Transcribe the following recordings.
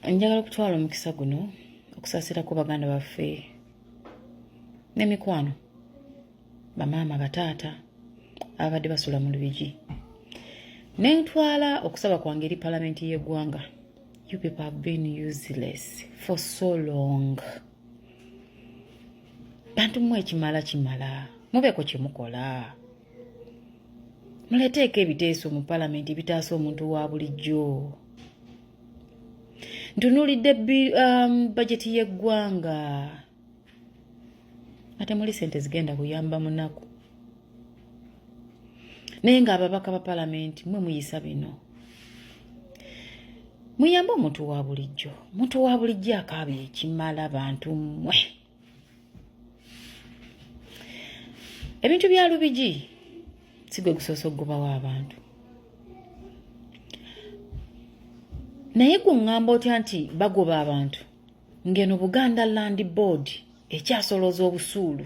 Njagala kutwala omukisa guno okusaasira ku baganda baffe n'emikwano bamaama bataata abadde basula mu Lubigi. Nentwala okusaba kwange eri palamenti y'eggwanga. You people have been useless for so long. Bantu mmwe kimala mubeeko kye mukola. Muleteeko ebiteeso mu palamenti bitaasa omuntu wa bulijjo. Ntunuulidde bajeti y'eggwanga ate muli sente zigenda kuyamba munaku. Naye ng'ababaka ba palamenti mmwe muyisa bino. Muyambe omuntu wa bulijjo. Omuntu wa bulijjo akaaba ekimala bantu mmwe. Ebintu bya Lubigi sigwe gusoose okugobawo abantu. Naye kuŋŋamba otya nti bagoba abantu ng'eno Buganda Land Board ekyasolooza obusuulu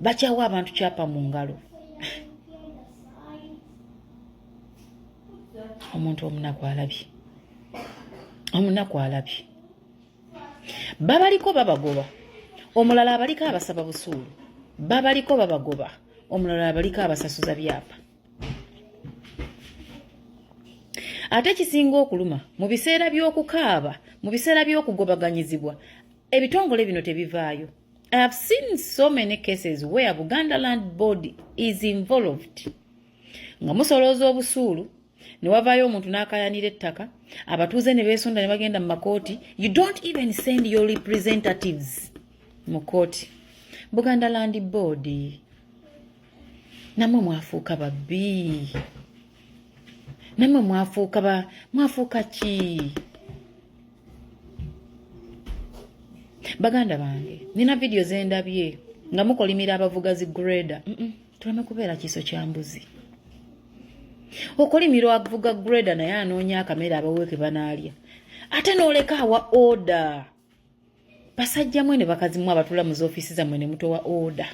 bakyawa abantu kyapa mu ngalo. Omuntu omunaku alabye. Omunaku alabye. Babaliko babagoba. Omulala abaliko abasaba busuulu. Babaliko babagoba. Omulala abaliko abasasuza byapa. Ate kisinga okuluma mu biseera by'okukaaba, mu biseera by'okugobaganyizibwa, ebitongole bino tebivaayo. I have seen so many cases where Buganda Land Board is involved. Nga musolooza obusuulu, ne wavaayo omuntu n'akayanira ettaka, abatuuze ne beesonda ne bagenda mu makooti. You don't even send your representatives mu kooti. Buganda Land Board namwe mwafuuka babbi. Namwe mwafuuka ki? Baganda bange, nina video zendabye nga mukolimira abavugazi grader. Tuleme kubeera kiso kya mbuzi. Okolimira avuga grader naye anoonya akamera abaweeke banaalya. Ate n'oleka awa order. Basajja mwe ne bakazi mwe abatula mu z'ofiisi zammwe ne mutowa order.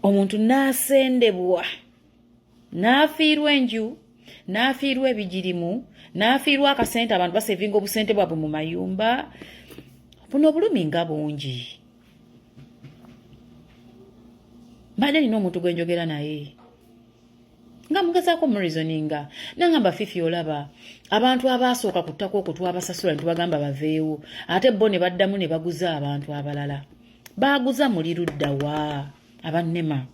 Omuntu n'asendebwa. N'afiirwa enju, n'afiirwa ebigirimu, n'afiirwa akasente abantu basevinga obusente bwabwe mu mayumba. Buno obulumi nga bungi. Mbadde nina omuntu gwe njogera naye. Nga mugezaako mu reasoninga. Nangamba Fifi olaba abantu abaasooka ku ttaka okwo twabasasula ne tubagamba baveewo. Ate bo ne baddamu ne baguza abantu abalala. Baaguza muli ludda wa abannema.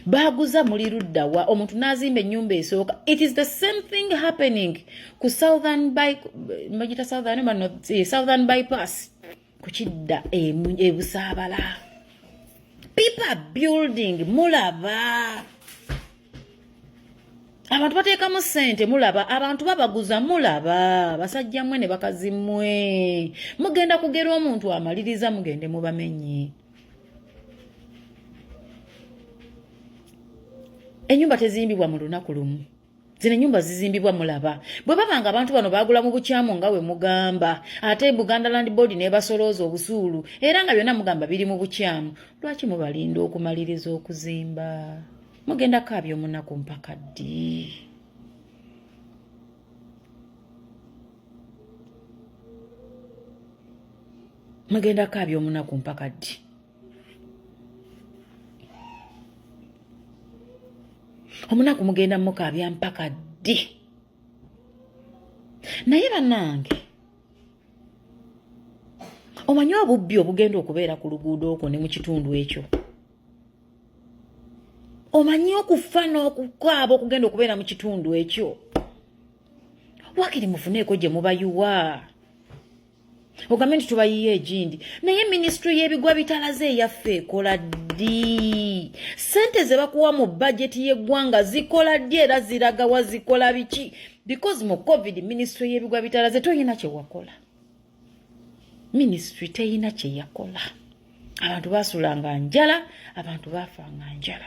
Baguza muli ludda wa omuntu n'azimba ennyumba esooka. It is the same thing happening ku Southern Bypass ku kidda ebusaabala. People are building mulaba. Abantu bateekamu ssente mulaba. Abantu babaguza mulaba. Basajja mmwe ne bakazi mmwe. Mugenda kugera omuntu amaliriza mugende mubamenye. Enyumba tezimbibwa mu lunaku lumu. Zino ennyumba zizimbibwa mulaba. Bwe babanga abantu bano baagula mu bukyamu nga we mugamba. Ate Buganda Land Board ne basolooza obusuulu. Era nga byonna mugamba biri mu bukyamu. Lwaki mubalinda okumaliriza okuzimba? Mugenda kaabya omunaku mpaka ddi? Mugenda kaabya omunaku mpaka ddi? Omunaku mugenda mukaabya mpaka ddi? Naye bannange, omanyi obubbi obugenda okubeera ku luguudo okwo ne mu kitundu ekyo? Omanyi okufa n'okukaaba okugenda okubeera mu kitundu ekyo? Wakiri mufuneeko gye mubayuwa. Ogambe nti tubayiye egindi. Naye minisitule y'ebigwa bitalaze eyaffe ekola ddi? Sente ze bakuwa mu bajeti y'eggwanga zikola ddi era ziraga wa zikola biki? Because mu COVID minisitule y'ebigwa bitalaze toyina kye wakola. Minisitule teyina kye yakola. Abantu basulanga njala, abantu baafanga njala.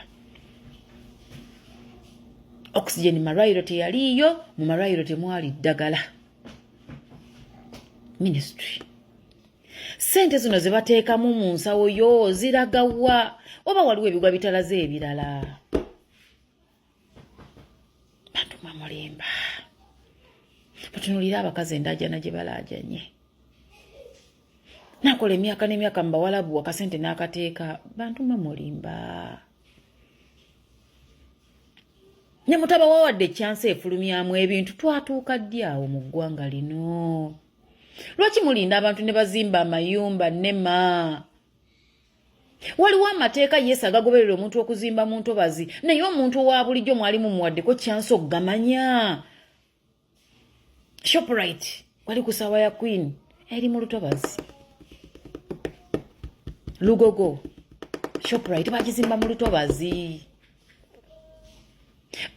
Oxygen marayiro teyaliyo, mu marayiro temwali ddagala. Ministry. Sente zino ze bateekamu mu nsawo yo ziraga wa? Oba waliwo ebigwa bitalaze ebirala? Bantu mamulimba. Batunulira abakazi endajana gye balaajanye. Nakola emyaka n'emyaka mu bawalabu akasente n'akateeka bantu mwe mulimba. Ne mutaba wawadde chance efulumyamu ebintu twatuuka ddi awo mu ggwanga lino. Lwaki mulinda abantu ne bazimba amayumba nema? Waliwo amateeka Yesu agagoberera omuntu okuzimba mu ntobazi naye omuntu owa bulijjo mwali mumuwaddeko chance okugamanya. Shoprite wali ku ssaawa ya Queen eri mu lutobazi. Lugogo Shoprite bagizimba mu lutobazi.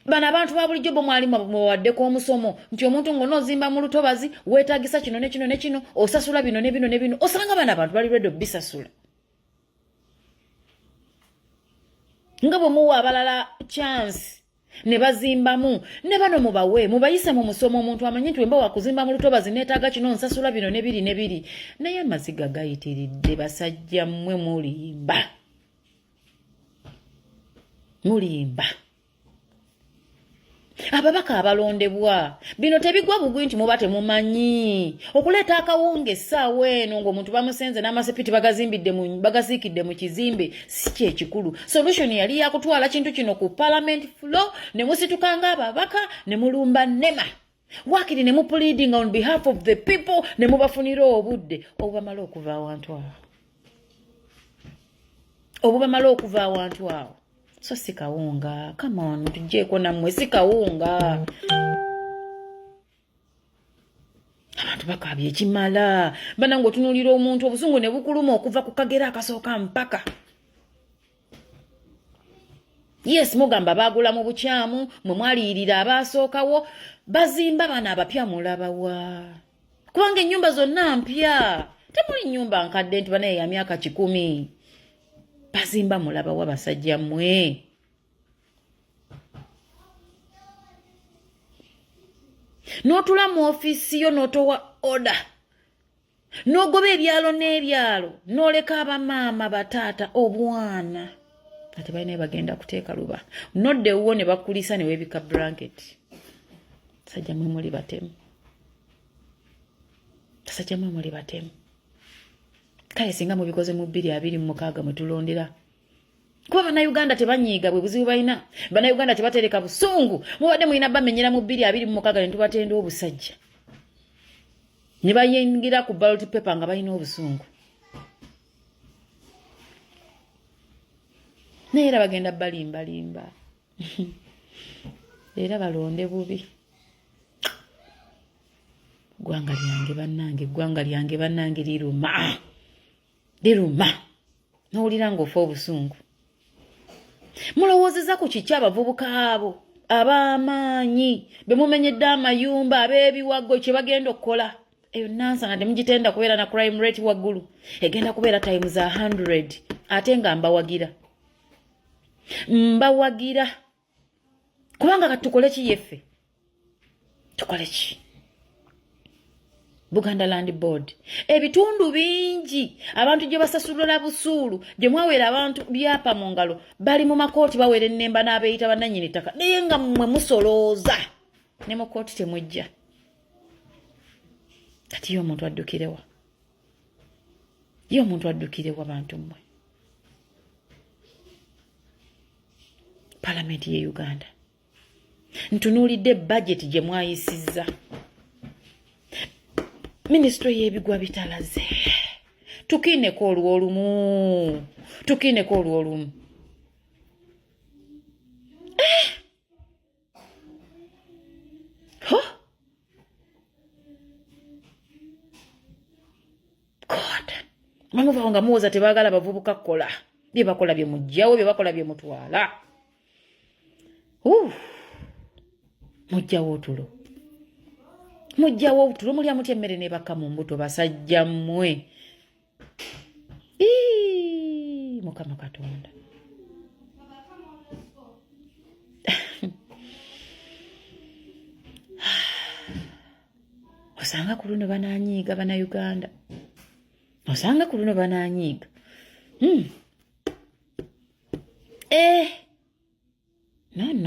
Bana abantu ba bulijjo bo mwali muwaddeko omusomo nti omuntu ng'onoozimba mu lutobazi weetaagisa kino ne kino ne kino osasula bino ne bino ne bino osanga bana abantu bali redo bisasula. Nga bwe muwa abalala chance ne bazimbamu ne bano mubayise mu musomo omuntu amanyi nti wemba wakuzimba mu lutobazi neetaaga kino nsasula bino ne biri ne biri. Naye amaziga gayitiridde basajja mmwe mulimba. Ababaka abalondebwa bino tebigwa bugwi nti muba temumanyi okuleeta akawunga essaawa eno ng'omuntu bamusenze n'amasepiti bagasiikidde mu kizimbe si kyekikulu. Solution yali yakutwala kintu kino ku parliament floor ne musitukanga ababaka ne mulumba nema wakiri ne mupleading on behalf of the people ne mubafunira obudde obubamala okuva awantu awo. So si kawunga. Come on, tujeko nammwe si kawunga. Abantu bakabye ekimala. Bana ng'otunuulira omuntu obusungu ne bukuluma okuva ku kagera akasooka mpaka. Yes, mugamba baagula mu bukyamu, mwe mwaliyirira abaasookawo, bazimba bana abapya mulabawa. Kubanga ennyumba zonna mpya. Temuli nnyumba nkadde nti banaye ya myaka 10. Bazimba mulaba wa basajja mmwe. N'otula mu ofisi yo n'otowa order. N'ogoba ebyalo n'ebyalo. N'oleka abamaama bataata obwana. Ate balina bagenda kuteeka luba. Nodde wo ne bakulisa ne weebika blanket. Basajja mmwe muli batemu. Kale singa mubikoze mu 2026 mwe tulondera. Kuba Bannayuganda tebanyiiga bwe buzibu balina. Bannayuganda tebatereka busungu. Mubadde mulina bamenyera mu 2026 ne tubatenda obusajja. Ne bayingira ku ballot paper nga balina obusungu. Naye era bagenda balimba. Era balonde bubi. Gwanga lyange bannange liruma. N'owulira ng'ofa obusungu. Mulowoozeza ku kiki abavubuka abo ab'amaanyi be mumenyedde amayumba ab'ebiwago kye bagenda okukola. Eyo nansanga temugitenda kubeera na crime rate waggulu. Egenda kubeera time za 100 ate nga mbawagira. Kubanga katukole ki yeffe? Tukole ki? Buganda Land Board. Ebitundu bingi abantu gye basasulira busuulu gye mwawera abantu byapa mu ngalo bali mu makooti bawera ennemba n'abeeyita bannannyini ttaka naye nga mmwe musolooza ne mu kooti temujja. Kati yo omuntu addukirewa bantu mmwe. Palamenti ye Uganda ntunuulidde budget gye mwayisizza. Ministry y'ebigwa bitalaze. Tukiineko olw'olumu. God. Mamuva nga muwoza tebaagala bavubuka kukola. Bye bakola bye mujjawo, bye bakola bye mutwala. Mujjawo otulo. Mulya mutya emmere n'ebaka mu mbuto basajja mmwe. Mukama Katonda. Osanga ku luno banaanyiiga Bannayuganda. No.